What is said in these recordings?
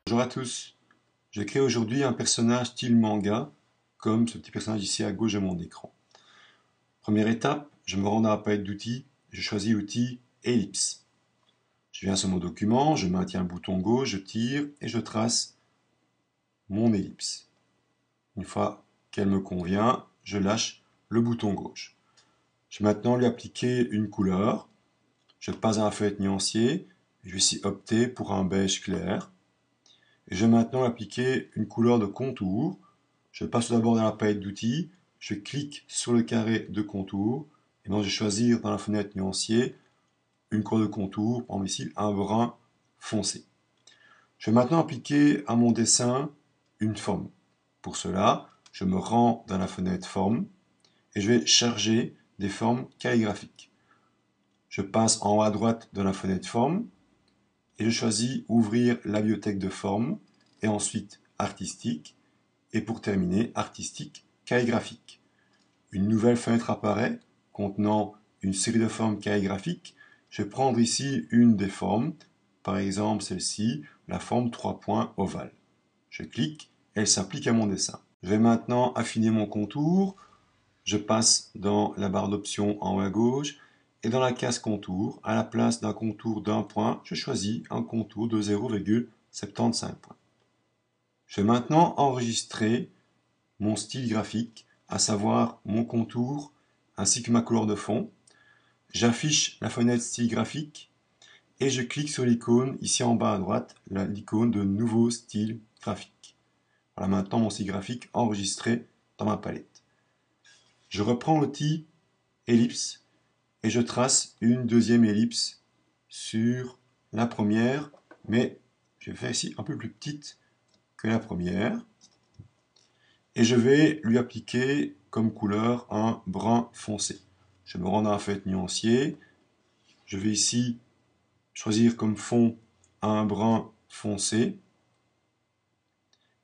Bonjour à tous, je crée aujourd'hui un personnage style manga, comme ce petit personnage ici à gauche de mon écran. Première étape, je me rends dans la palette d'outils, je choisis l'outil Ellipse. Je viens sur mon document, je maintiens le bouton gauche, je tire et je trace mon ellipse. Une fois qu'elle me convient, je lâche le bouton gauche. Je vais maintenant lui appliquer une couleur. Je passe dans la fenêtre nuancier, je vais ici opter pour un beige clair. Et je vais maintenant appliquer une couleur de contour. Je passe d'abord dans la palette d'outils, je clique sur le carré de contour, et donc je vais choisir dans la fenêtre nuancier une couleur de contour, par exemple ici un brun foncé. Je vais maintenant appliquer à mon dessin une forme. Pour cela, je me rends dans la fenêtre forme et je vais charger des formes calligraphiques. Je passe en haut à droite de la fenêtre forme et je choisis ouvrir la bibliothèque de forme et ensuite artistique. Et pour terminer, artistique calligraphique. Une nouvelle fenêtre apparaît contenant une série de formes calligraphiques. Je vais prendre ici une des formes, par exemple celle-ci, la forme 3 points ovale. Je clique, elle s'applique à mon dessin. Je vais maintenant affiner mon contour. Je passe dans la barre d'options en haut à gauche et dans la case contour, à la place d'un contour d'un point, je choisis un contour de 0,75 points. Je vais maintenant enregistrer mon style graphique, à savoir mon contour ainsi que ma couleur de fond. J'affiche la fenêtre style graphique et je clique sur l'icône ici en bas à droite, l'icône de nouveau style graphique. Voilà maintenant mon style graphique enregistré dans ma palette. Je reprends l'outil ellipse et je trace une deuxième ellipse sur la première, mais je vais faire ici un peu plus petite que la première. Et je vais lui appliquer comme couleur un brun foncé. Je me rends dans la fenêtre nuancier. Je vais ici choisir comme fond un brun foncé.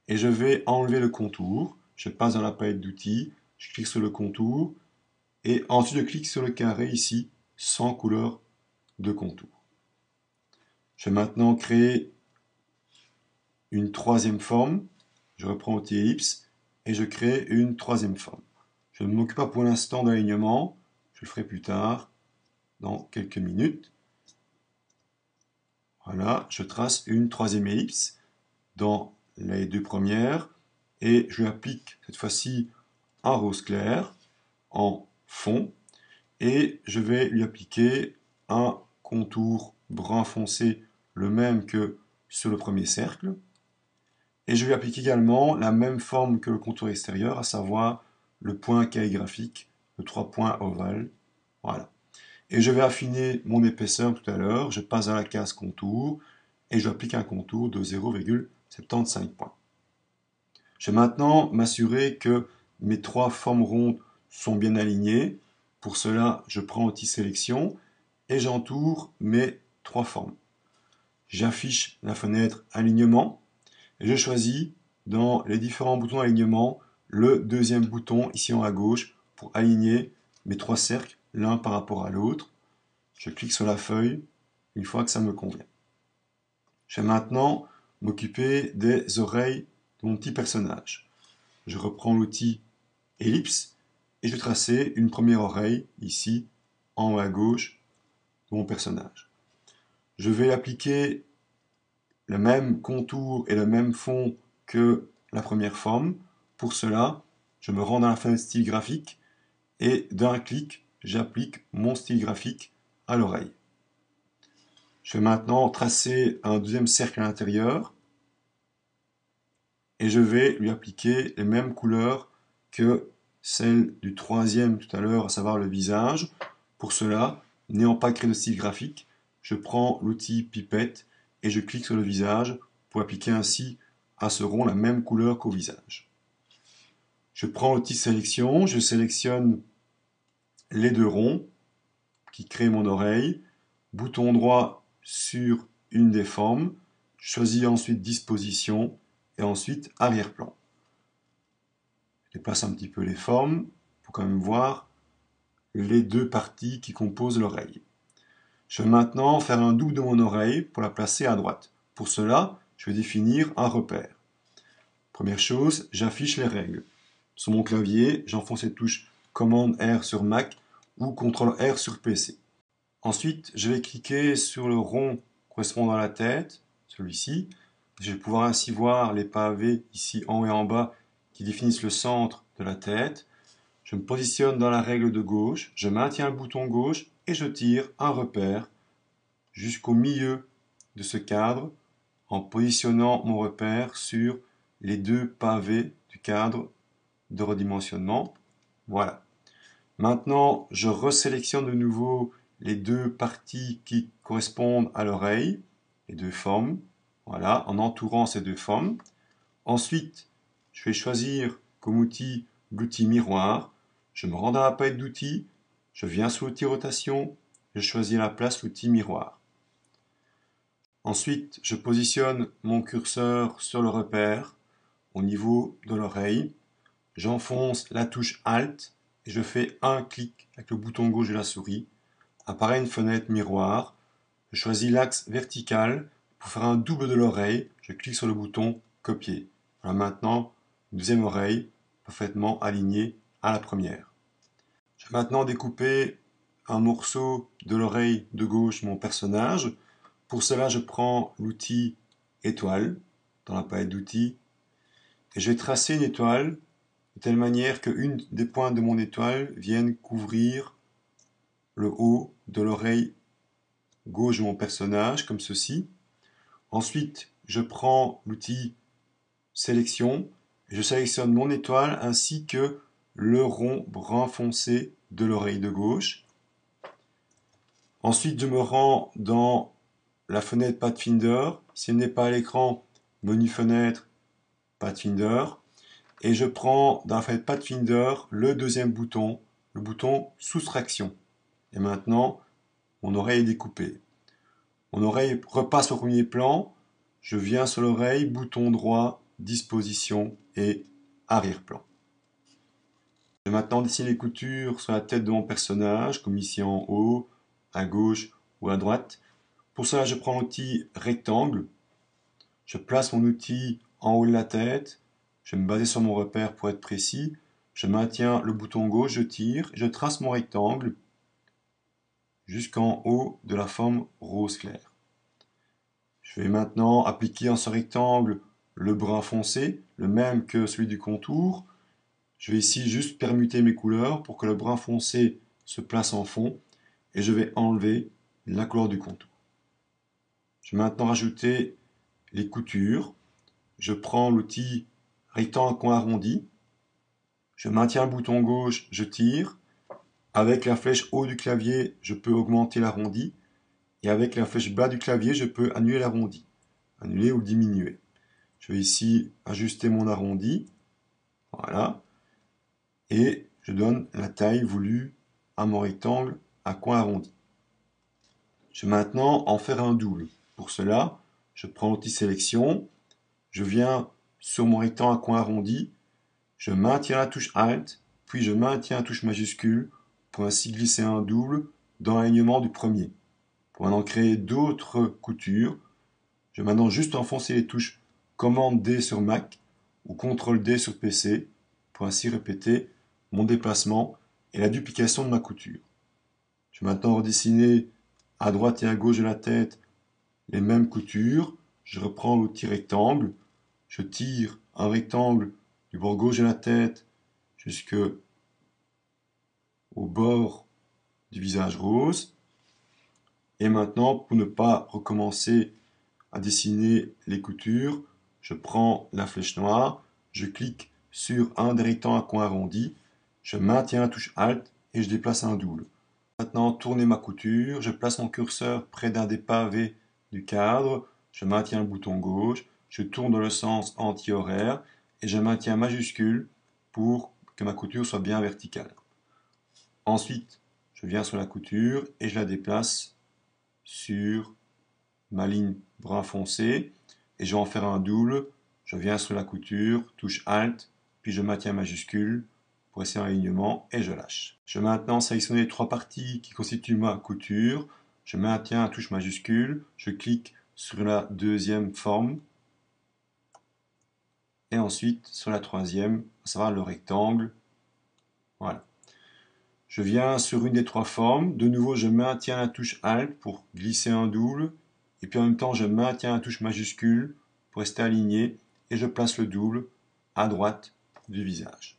Et je vais enlever le contour. Je passe dans la palette d'outils. Je clique sur le contour. Et ensuite je clique sur le carré ici, sans couleur de contour. Je vais maintenant créer une troisième forme. Je reprends l'outil ellipse et je crée une troisième forme. Je ne m'occupe pas pour l'instant d'alignement, je le ferai plus tard, dans quelques minutes. Voilà, je trace une troisième ellipse dans les deux premières et je lui applique cette fois-ci un rose clair en fond et je vais lui appliquer un contour brun foncé, le même que sur le premier cercle. Et je lui applique également la même forme que le contour extérieur, à savoir le point calligraphique, le 3 points ovale. Voilà. Et je vais affiner mon épaisseur tout à l'heure. Je passe dans la case contour et j'applique un contour de 0,75 points. Je vais maintenant m'assurer que mes trois formes rondes sont bien alignées. Pour cela, je prends l'outil sélection et j'entoure mes trois formes. J'affiche la fenêtre alignement. Et je choisis dans les différents boutons d'alignement le deuxième bouton ici en haut à gauche pour aligner mes trois cercles l'un par rapport à l'autre. Je clique sur la feuille une fois que ça me convient. Je vais maintenant m'occuper des oreilles de mon petit personnage. Je reprends l'outil ellipse et je vais tracer une première oreille ici en haut à gauche de mon personnage. Je vais appliquer le même contour et le même fond que la première forme. Pour cela, je me rends dans la fenêtre style graphique et d'un clic, j'applique mon style graphique à l'oreille. Je vais maintenant tracer un deuxième cercle à l'intérieur et je vais lui appliquer les mêmes couleurs que celles du troisième tout à l'heure, à savoir le visage. Pour cela, n'ayant pas créé de style graphique, je prends l'outil pipette et je clique sur le visage pour appliquer ainsi à ce rond la même couleur qu'au visage. Je prends l'outil sélection, je sélectionne les deux ronds qui créent mon oreille, bouton droit sur une des formes, je choisis ensuite disposition et ensuite arrière-plan. Je déplace un petit peu les formes pour quand même voir les deux parties qui composent l'oreille. Je vais maintenant faire un double de mon oreille pour la placer à droite. Pour cela, je vais définir un repère. Première chose, j'affiche les règles. Sur mon clavier, j'enfonce les touches Commande R sur Mac ou Ctrl R sur PC. Ensuite, je vais cliquer sur le rond correspondant à la tête, celui-ci. Je vais pouvoir ainsi voir les pavés ici en haut et en bas qui définissent le centre de la tête. Je me positionne dans la règle de gauche, je maintiens le bouton gauche et je tire un repère jusqu'au milieu de ce cadre en positionnant mon repère sur les deux pavés du cadre de redimensionnement. Voilà. Maintenant, je resélectionne de nouveau les deux parties qui correspondent à l'oreille, les deux formes, voilà, en entourant ces deux formes. Ensuite, je vais choisir comme outil l'outil miroir. Je me rends dans la palette d'outils, je viens sur l'outil rotation, je choisis à la place l'outil miroir. Ensuite, je positionne mon curseur sur le repère au niveau de l'oreille. J'enfonce la touche Alt et je fais un clic avec le bouton gauche de la souris. Apparaît une fenêtre miroir. Je choisis l'axe vertical. Pour faire un double de l'oreille, je clique sur le bouton Copier. Voilà maintenant une deuxième oreille parfaitement alignée à la première. Je vais maintenant découper un morceau de l'oreille de gauche de mon personnage. Pour cela, je prends l'outil étoile dans la palette d'outils et je vais tracer une étoile de telle manière qu'une des pointes de mon étoile vienne couvrir le haut de l'oreille gauche de mon personnage, comme ceci. Ensuite, je prends l'outil sélection et je sélectionne mon étoile ainsi que le rond brun foncé de l'oreille de gauche. Ensuite, je me rends dans la fenêtre Pathfinder. Si elle n'est pas à l'écran, menu fenêtre, Pathfinder. Et je prends dans la fenêtre Pathfinder le deuxième bouton, le bouton soustraction. Et maintenant, mon oreille est découpée. Mon oreille repasse au premier plan. Je viens sur l'oreille, bouton droit, disposition et arrière-plan. Je vais maintenant dessiner les coutures sur la tête de mon personnage, comme ici en haut, à gauche ou à droite. Pour cela, je prends l'outil rectangle. Je place mon outil en haut de la tête. Je vais me baser sur mon repère pour être précis. Je maintiens le bouton gauche, je tire, je trace mon rectangle jusqu'en haut de la forme rose clair. Je vais maintenant appliquer en ce rectangle le brun foncé, le même que celui du contour. Je vais ici juste permuter mes couleurs pour que le brun foncé se place en fond et je vais enlever la couleur du contour. Je vais maintenant rajouter les coutures. Je prends l'outil rectangle coin arrondi. Je maintiens le bouton gauche, je tire. Avec la flèche haut du clavier, je peux augmenter l'arrondi. Et avec la flèche bas du clavier, je peux annuler l'arrondi. Annuler ou diminuer. Je vais ici ajuster mon arrondi. Voilà. Et je donne la taille voulue à mon rectangle à coin arrondi. Je vais maintenant en faire un double. Pour cela, je prends l'outil sélection. Je viens sur mon rectangle à coin arrondi. Je maintiens la touche Alt, puis je maintiens la touche majuscule pour ainsi glisser un double dans l'alignement du premier. Pour maintenant créer d'autres coutures, je vais maintenant juste enfoncer les touches Commande D sur Mac ou Ctrl D sur PC pour ainsi répéter mon déplacement et la duplication de ma couture. Je vais maintenant redessiner à droite et à gauche de la tête les mêmes coutures. Je reprends l'outil rectangle, je tire un rectangle du bord gauche de la tête jusqu'au bord du visage rose. Et maintenant, pour ne pas recommencer à dessiner les coutures, je prends la flèche noire, je clique sur un des rectangles à coin arrondi, je maintiens la touche Alt et je déplace un double. Maintenant, tourner ma couture, je place mon curseur près d'un des pavés du cadre, je maintiens le bouton gauche, je tourne dans le sens anti-horaire et je maintiens majuscule pour que ma couture soit bien verticale. Ensuite, je viens sur la couture et je la déplace sur ma ligne brun foncé et je vais en faire un double. Je viens sur la couture, touche Alt, puis je maintiens majuscule pour essayer un alignement et je lâche. Je vais maintenant sélectionner les trois parties qui constituent ma couture. Je maintiens la touche majuscule, je clique sur la deuxième forme et ensuite sur la troisième, à savoir le rectangle. Voilà. Je viens sur une des trois formes. De nouveau, je maintiens la touche Alt pour glisser un double. Et puis en même temps, je maintiens la touche majuscule pour rester aligné. Et je place le double à droite du visage.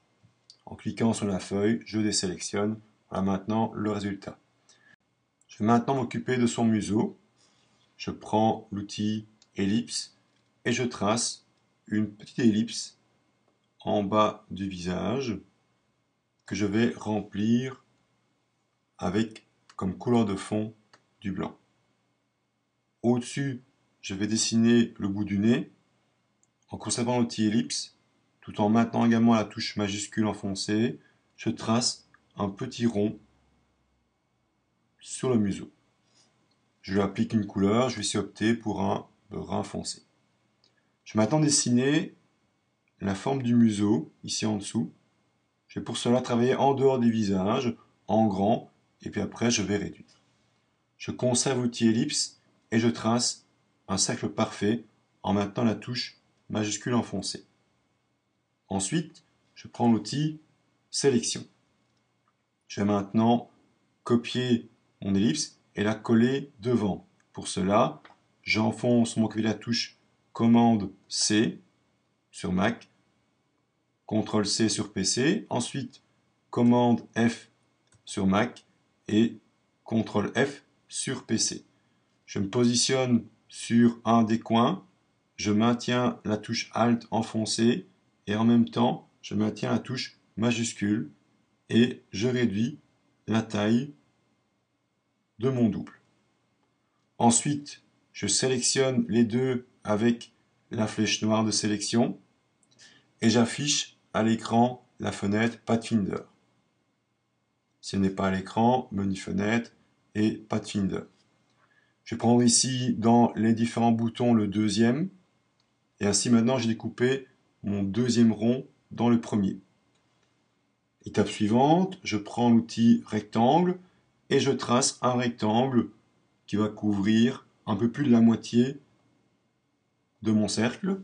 En cliquant sur la feuille, je désélectionne. Voilà maintenant le résultat. Je vais maintenant m'occuper de son museau. Je prends l'outil ellipse et je trace une petite ellipse en bas du visage que je vais remplir avec comme couleur de fond du blanc. Au-dessus, je vais dessiner le bout du nez en conservant l'outil ellipse, tout en maintenant également la touche majuscule enfoncée. Je trace un petit rond sur le museau. Je lui applique une couleur, je vais ici opter pour un brun foncé. Je vais maintenant dessiner la forme du museau, ici en dessous. Je vais pour cela travailler en dehors du visage, en grand, et puis après je vais réduire. Je conserve l'outil ellipse et je trace un cercle parfait en maintenant la touche majuscule enfoncée. Ensuite, je prends l'outil sélection. Je vais maintenant copier mon ellipse et la coller devant. Pour cela, j'enfonce mon clavier la touche commande C sur Mac, CTRL C sur PC, ensuite commande F sur Mac et CTRL F sur PC. Je me positionne sur un des coins, je maintiens la touche Alt enfoncée et en même temps je maintiens la touche majuscule et je réduis la taille de mon double. Ensuite, je sélectionne les deux avec la flèche noire de sélection et j'affiche à l'écran la fenêtre Pathfinder. Si elle n'est pas à l'écran, menu fenêtre et Pathfinder. Je vais prendre ici dans les différents boutons le deuxième et ainsi maintenant j'ai découpé mon deuxième rond dans le premier. Étape suivante, je prends l'outil rectangle et je trace un rectangle qui va couvrir un peu plus de la moitié de mon cercle.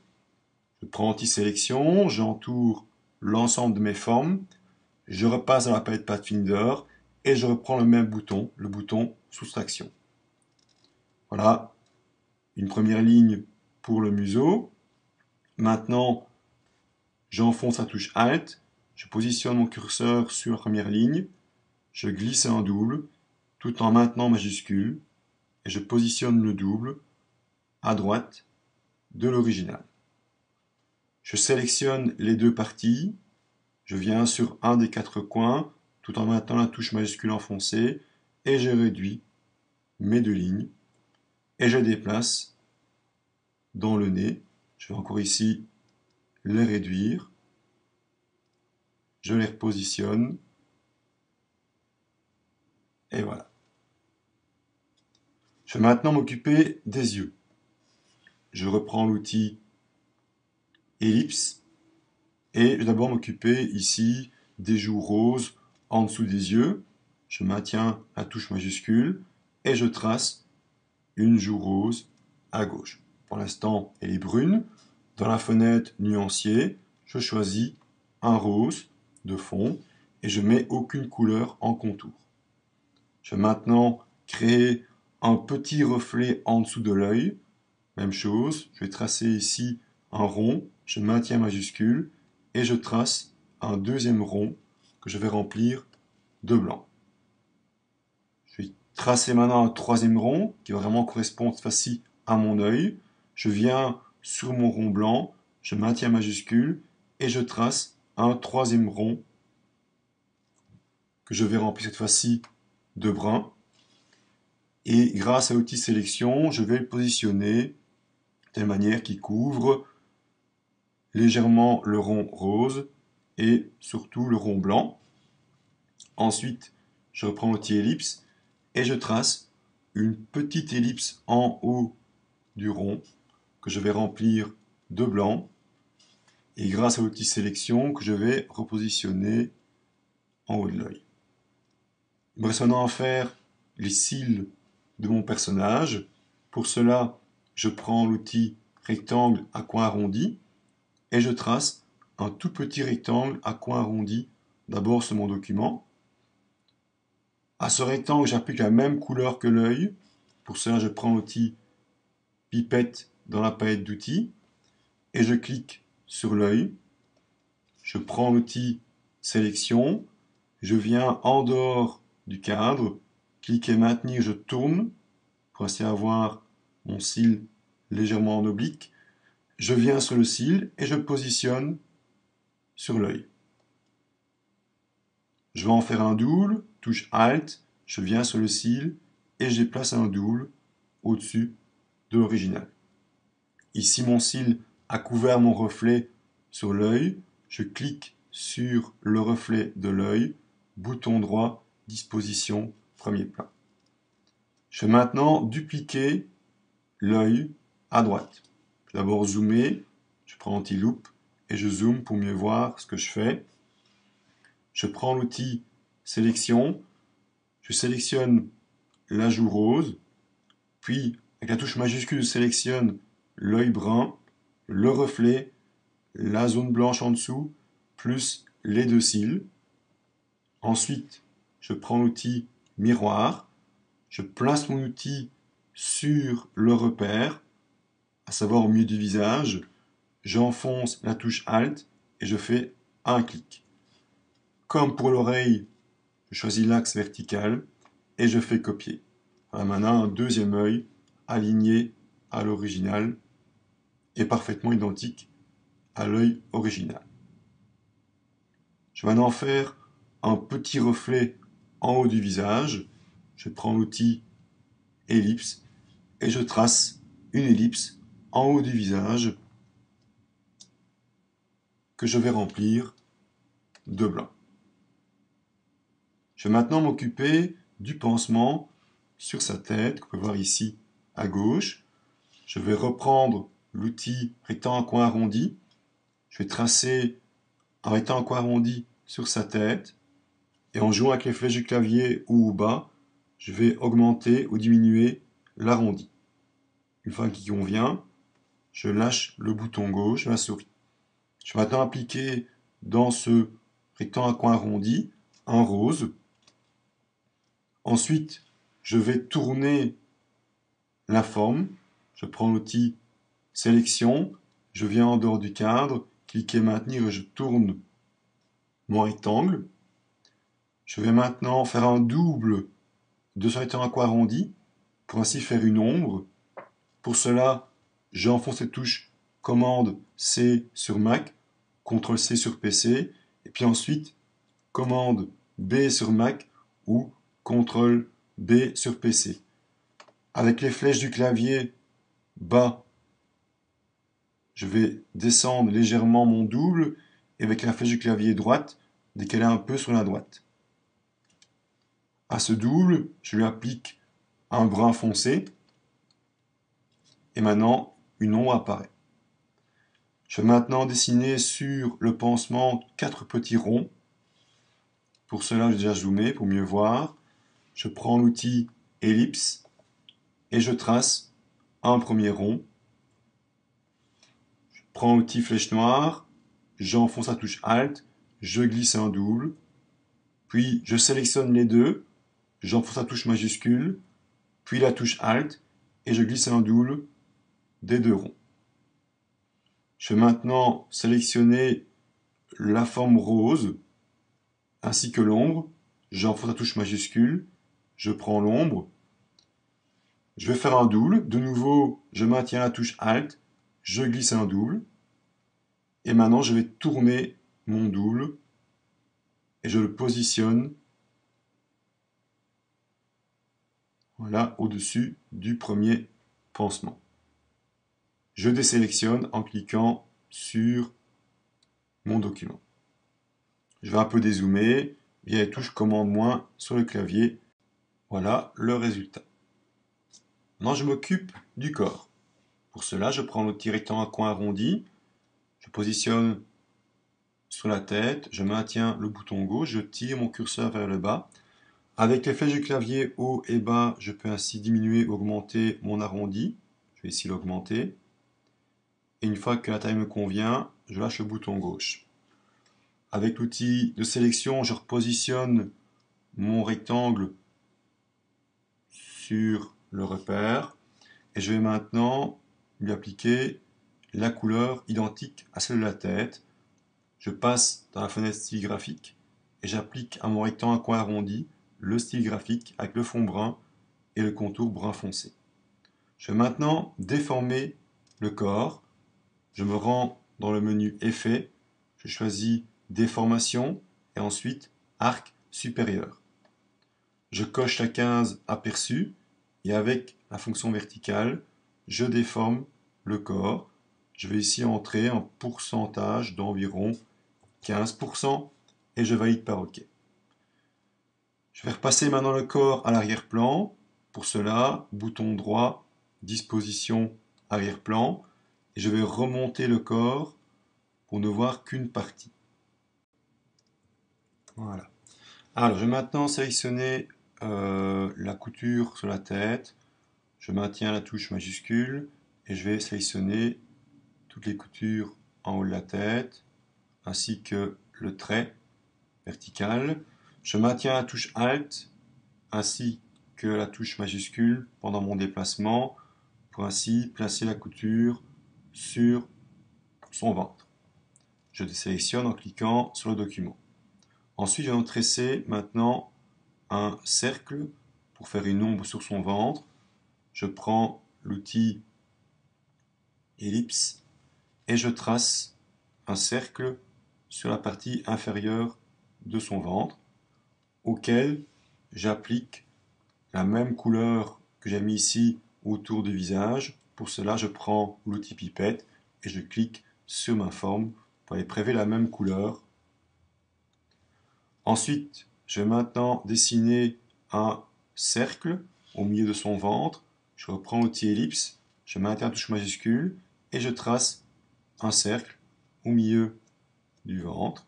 Je prends anti-sélection, j'entoure l'ensemble de mes formes, je repasse dans la palette Pathfinder et je reprends le même bouton, le bouton soustraction. Voilà, une première ligne pour le museau. Maintenant, j'enfonce la touche Alt, je positionne mon curseur sur la première ligne, je glisse un double, tout en maintenant majuscule, et je positionne le double à droite de l'original. Je sélectionne les deux parties, je viens sur un des quatre coins, tout en maintenant la touche majuscule enfoncée, et je réduis mes deux lignes, et je déplace dans le nez. Je vais encore ici les réduire, je les repositionne, et voilà. Je vais maintenant m'occuper des yeux. Je reprends l'outil ellipse et je vais d'abord m'occuper ici des joues roses en dessous des yeux. Je maintiens la touche majuscule et je trace une joue rose à gauche. Pour l'instant, elle est brune. Dans la fenêtre nuancier, je choisis un rose de fond et je mets aucune couleur en contour. Je vais maintenant créer un petit reflet en dessous de l'œil. Même chose, je vais tracer ici un rond, je maintiens majuscule et je trace un deuxième rond que je vais remplir de blanc. Je vais tracer maintenant un troisième rond qui va vraiment correspondre cette fois-ci à mon œil. Je viens sur mon rond blanc, je maintiens majuscule et je trace un troisième rond que je vais remplir cette fois-ci de brun. Et grâce à l'outil sélection, je vais le positionner de telle manière qu'il couvre légèrement le rond rose et surtout le rond blanc. Ensuite, je reprends l'outil ellipse et je trace une petite ellipse en haut du rond que je vais remplir de blanc et grâce à l'outil sélection que je vais repositionner en haut de l'œil. Il me reste maintenant à faire les cils de mon personnage. Pour cela, je prends l'outil rectangle à coin arrondi. et je trace un tout petit rectangle à coin arrondi d'abord sur mon document. À ce rectangle, j'applique la même couleur que l'œil. Pour cela, je prends l'outil pipette dans la palette d'outils et je clique sur l'œil. Je prends l'outil sélection, je viens en dehors du cadre, cliquez maintenir, je tourne pour ainsi avoir mon cil légèrement en oblique. Je viens sur le cil et je positionne sur l'œil. Je vais en faire un double, touche Alt, je viens sur le cil et je déplace un double au-dessus de l'original. Ici, mon cil a couvert mon reflet sur l'œil. Je clique sur le reflet de l'œil, bouton droit, disposition, premier plan. Je vais maintenant dupliquer l'œil à droite. D'abord zoomer, je prends l'anti-loupe et je zoome pour mieux voir ce que je fais. Je prends l'outil sélection, je sélectionne la joue rose, puis avec la touche majuscule, je sélectionne l'œil brun, le reflet, la zone blanche en dessous, plus les deux cils. Ensuite, je prends l'outil miroir, je place mon outil sur le repère, à savoir au milieu du visage, j'enfonce la touche Alt et je fais un clic. Comme pour l'oreille, je choisis l'axe vertical et je fais copier. Voilà maintenant un deuxième œil aligné à l'original et parfaitement identique à l'œil original. Je vais maintenant faire un petit reflet en haut du visage. Je prends l'outil ellipse et je trace une ellipse en haut du visage que je vais remplir de blanc. Je vais maintenant m'occuper du pansement sur sa tête, qu'on peut voir ici à gauche. Je vais reprendre l'outil rectangle à coin arrondi. Je vais tracer un rectangle à coin arrondi sur sa tête. Et en jouant avec les flèches du clavier haut ou bas, je vais augmenter ou diminuer l'arrondi. Une fois qu'il convient, je lâche le bouton gauche de la souris. Je vais maintenant appliquer dans ce rectangle à coin arrondi un rose. Ensuite, je vais tourner la forme. Je prends l'outil sélection, je viens en dehors du cadre, cliquez maintenir et je tourne mon rectangle. Je vais maintenant faire un double de ce rectangle à coin arrondi pour ainsi faire une ombre. Pour cela, j'enfonce cette touche commande C sur Mac, CTRL C sur PC, et puis ensuite commande B sur Mac ou CTRL B sur PC. Avec les flèches du clavier bas, je vais descendre légèrement mon double et avec la flèche du clavier droite, décaler un peu sur la droite. À ce double, je lui applique un brun foncé et maintenant une ombre apparaît. Je vais maintenant dessiner sur le pansement 4 petits ronds. Pour cela, j'ai déjà zoomé pour mieux voir. Je prends l'outil ellipse et je trace un premier rond. Je prends l'outil flèche noire, j'enfonce la touche Alt, je glisse un double, puis je sélectionne les deux, j'enfonce la touche majuscule, puis la touche Alt et je glisse un double des deux ronds. Je vais maintenant sélectionner la forme rose ainsi que l'ombre. J'enfonce la touche majuscule, je prends l'ombre. Je vais faire un double. De nouveau, je maintiens la touche Alt, je glisse un double. Et maintenant, je vais tourner mon double et je le positionne voilà, au-dessus du premier pansement. Je désélectionne en cliquant sur mon document. Je vais un peu dézoomer, il y a les touches commande moins sur le clavier. Voilà le résultat. Maintenant, je m'occupe du corps. Pour cela, je prends l'outil rectangle à coin arrondi, je positionne sur la tête, je maintiens le bouton gauche, je tire mon curseur vers le bas. Avec les flèches du clavier haut et bas, je peux ainsi diminuer, augmenter mon arrondi. Je vais ici l'augmenter. Et une fois que la taille me convient, je lâche le bouton gauche. Avec l'outil de sélection, je repositionne mon rectangle sur le repère et je vais maintenant lui appliquer la couleur identique à celle de la tête. Je passe dans la fenêtre style graphique et j'applique à mon rectangle à coin arrondi le style graphique avec le fond brun et le contour brun foncé. Je vais maintenant déformer le corps. Je me rends dans le menu Effets, je choisis Déformation et ensuite Arc supérieur. Je coche la 15 aperçu et avec la fonction verticale, je déforme le corps. Je vais ici entrer un pourcentage d'environ 15% et je valide par OK. Je vais repasser maintenant le corps à l'arrière-plan. Pour cela, bouton droit, disposition arrière-plan. Et je vais remonter le corps pour ne voir qu'une partie. Voilà. Alors, je vais maintenant sélectionner la couture sur la tête. Je maintiens la touche majuscule et je vais sélectionner toutes les coutures en haut de la tête, ainsi que le trait vertical. Je maintiens la touche Alt ainsi que la touche majuscule pendant mon déplacement pour ainsi placer la couture sur son ventre. Je désélectionne en cliquant sur le document. Ensuite, je vais tracer maintenant un cercle pour faire une ombre sur son ventre. Je prends l'outil ellipse et je trace un cercle sur la partie inférieure de son ventre auquel j'applique la même couleur que j'ai mis ici autour du visage. Pour cela, je prends l'outil pipette et je clique sur ma forme pour aller prélever la même couleur. Ensuite, je vais maintenant dessiner un cercle au milieu de son ventre. Je reprends l'outil ellipse, je maintiens la touche majuscule et je trace un cercle au milieu du ventre,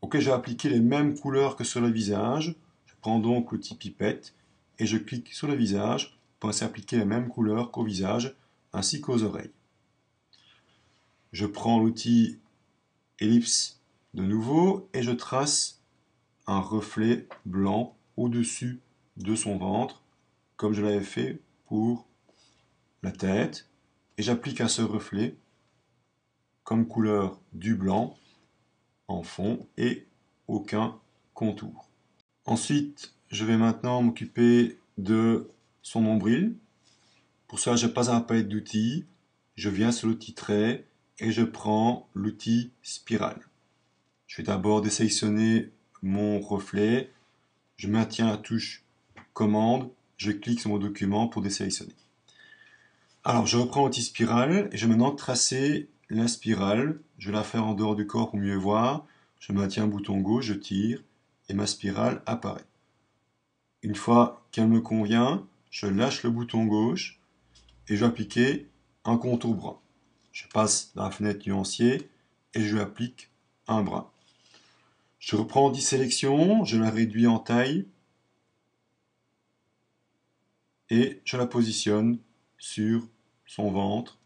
auquel je vais appliquer les mêmes couleurs que sur le visage. Je prends donc l'outil pipette et je clique sur le visage pour ainsi appliquer les mêmes couleurs qu'au visage ainsi qu'aux oreilles. Je prends l'outil ellipse de nouveau et je trace un reflet blanc au-dessus de son ventre, comme je l'avais fait pour la tête, et j'applique à ce reflet comme couleur du blanc en fond et aucun contour. Ensuite, je vais maintenant m'occuper de son nombril. Pour cela, je passe à la palette d'outils, je viens sur l'outil trait et je prends l'outil spirale. Je vais d'abord désélectionner mon reflet, je maintiens la touche commande, je clique sur mon document pour désélectionner. Alors, je reprends l'outil spirale et je vais maintenant tracer la spirale. Je vais la faire en dehors du corps pour mieux voir. Je maintiens le bouton gauche, je tire et ma spirale apparaît. Une fois qu'elle me convient, je lâche le bouton gauche et je vais appliquer un contour brun. Je passe dans la fenêtre nuancier et je lui applique un brun. Je reprends l'outil sélection, je la réduis en taille et je la positionne sur son ventre,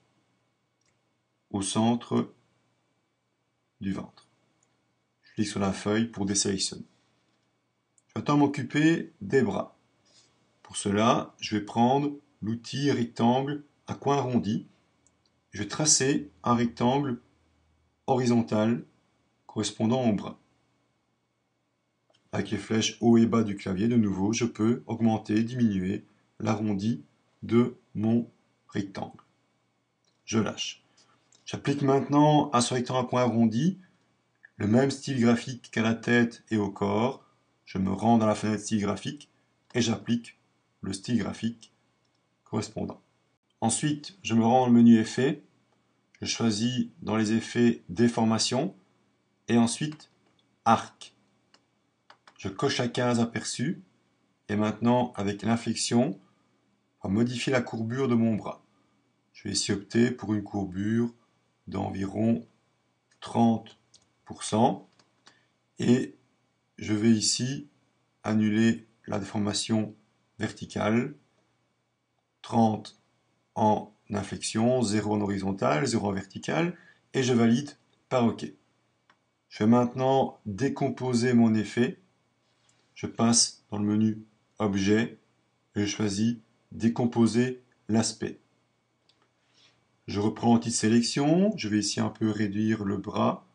au centre du ventre. Je clique sur la feuille pour désélectionner. Je vais maintenant m'occuper des bras. Pour cela, je vais prendre l'outil rectangle à coin arrondi. Je vais tracer un rectangle horizontal correspondant au bras. Avec les flèches haut et bas du clavier, de nouveau, je peux augmenter, diminuer l'arrondi de mon rectangle. Je lâche. J'applique maintenant à ce rectangle à coin arrondi le même style graphique qu'à la tête et au corps. Je me rends dans la fenêtre style graphique et j'applique le style graphique correspondant. Ensuite, je me rends dans le menu Effets. Je choisis dans les effets Déformation et ensuite Arc. Je coche la case aperçue et maintenant, avec l'inflexion, on va modifier la courbure de mon bras. Je vais ici opter pour une courbure d'environ 30% et je vais ici annuler la déformation verticale, 30 en inflexion, 0 en horizontal, 0 en vertical, et je valide par OK. Je vais maintenant décomposer mon effet. Je passe dans le menu Objet et je choisis Décomposer l'aspect. Je reprends l'anti-sélection, je vais ici un peu réduire le bras,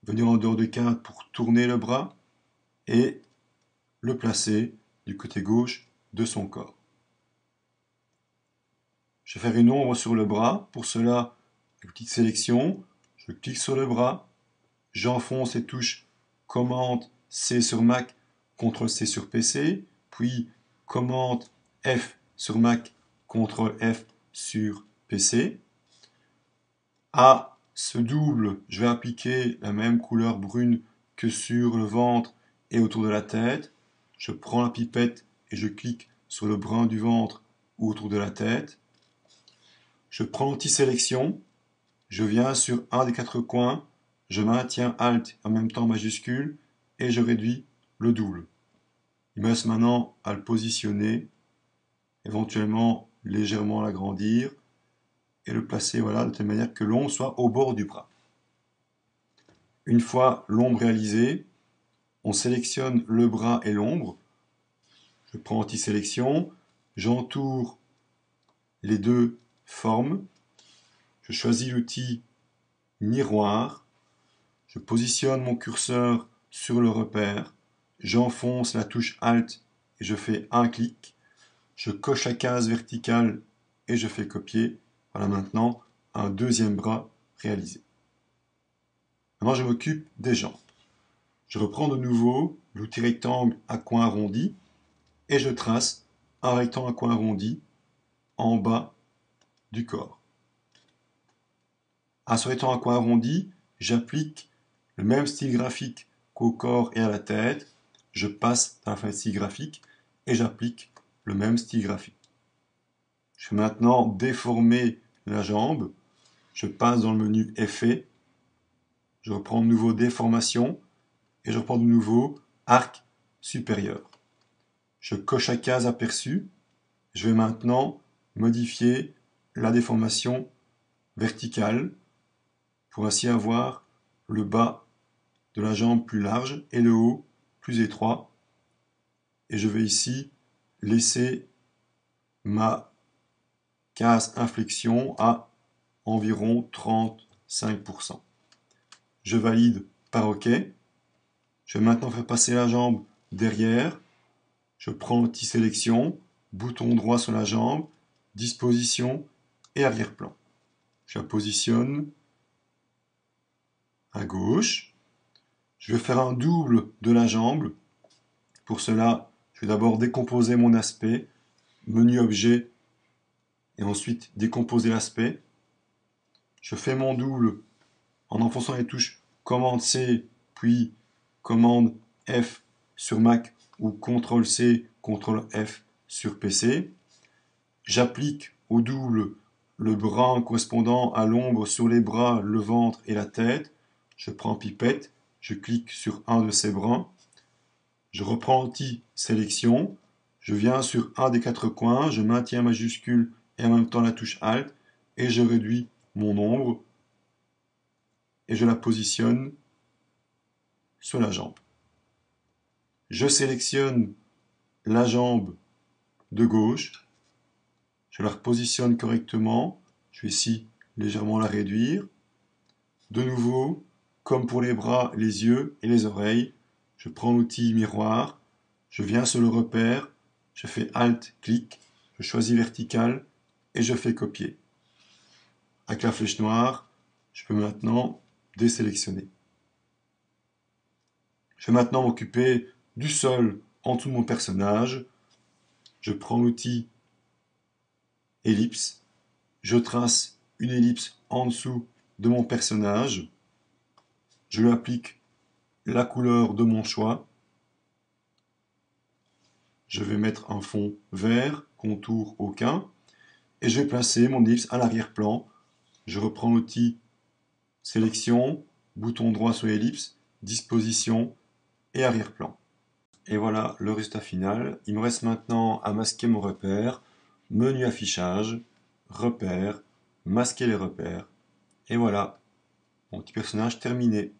venir en dehors de cadre pour tourner le bras et le placer du côté gauche de son corps. Je vais faire une ombre sur le bras. Pour cela, petite sélection, je clique sur le bras, j'enfonce les touches Commande C sur Mac, CTRL C sur PC, puis Commande F sur Mac, CTRL F sur PC. À ce double, je vais appliquer la même couleur brune que sur le ventre et autour de la tête. Je prends la pipette et je clique sur le brun du ventre ou autour de la tête. Je prends l'anti-sélection, je viens sur un des quatre coins, je maintiens Alt en même temps majuscule et je réduis le double. Il me reste maintenant à le positionner, éventuellement légèrement l'agrandir et le placer voilà, de telle manière que l'ombre soit au bord du bras. Une fois l'ombre réalisée, on sélectionne le bras et l'ombre. Je prends anti-sélection, j'entoure les deux formes, je choisis l'outil miroir, je positionne mon curseur sur le repère, j'enfonce la touche Alt et je fais un clic, je coche la case verticale et je fais copier. Voilà maintenant un deuxième bras réalisé. Maintenant je m'occupe des jambes. Je reprends de nouveau l'outil rectangle à coin arrondi et je trace un rectangle à coin arrondi en bas du corps. À ce rectangle à coin arrondi, j'applique le même style graphique qu'au corps et à la tête. Je passe dans la fenêtre style graphique et j'applique le même style graphique. Je vais maintenant déformer la jambe. Je passe dans le menu Effet. Je reprends de nouveau Déformation et je reprends de nouveau Arc supérieur. Je coche la case aperçue. Je vais maintenant modifier la déformation verticale pour ainsi avoir le bas de la jambe plus large et le haut plus étroit. Et je vais ici laisser ma case inflexion à environ 35%. Je valide par OK. Je vais maintenant faire passer la jambe derrière. Je prends l'anti-sélection, bouton droit sur la jambe, disposition et arrière-plan. Je la positionne à gauche. Je vais faire un double de la jambe. Pour cela, je vais d'abord décomposer mon aspect, menu objet, et ensuite décomposer l'aspect. Je fais mon double en enfonçant les touches Commande C, puis Commande F sur Mac ou CTRL C, CTRL F sur PC. J'applique au double le brun correspondant à l'ombre sur les bras, le ventre et la tête. Je prends pipette, je clique sur un de ces brins. Je reprends l'anti-sélection, je viens sur un des quatre coins, je maintiens majuscule et en même temps la touche Alt et je réduis mon ombre et je la positionne sur la jambe. Je sélectionne la jambe de gauche, je la repositionne correctement, je vais ici légèrement la réduire. De nouveau, comme pour les bras, les yeux et les oreilles, je prends l'outil miroir, je viens sur le repère, je fais Alt, clic, je choisis vertical et je fais copier. Avec la flèche noire, je peux maintenant désélectionner. Je vais maintenant m'occuper du sol en dessous de mon personnage. Je prends l'outil ellipse, je trace une ellipse en dessous de mon personnage, je lui applique la couleur de mon choix. Je vais mettre un fond vert, contour aucun, et je vais placer mon ellipse à l'arrière-plan. Je reprends l'outil sélection, bouton droit sur l'ellipse, disposition et arrière-plan. Et voilà le résultat final. Il me reste maintenant à masquer mon repère, menu affichage, repère, masquer les repères, et voilà, Mon petit personnage terminé.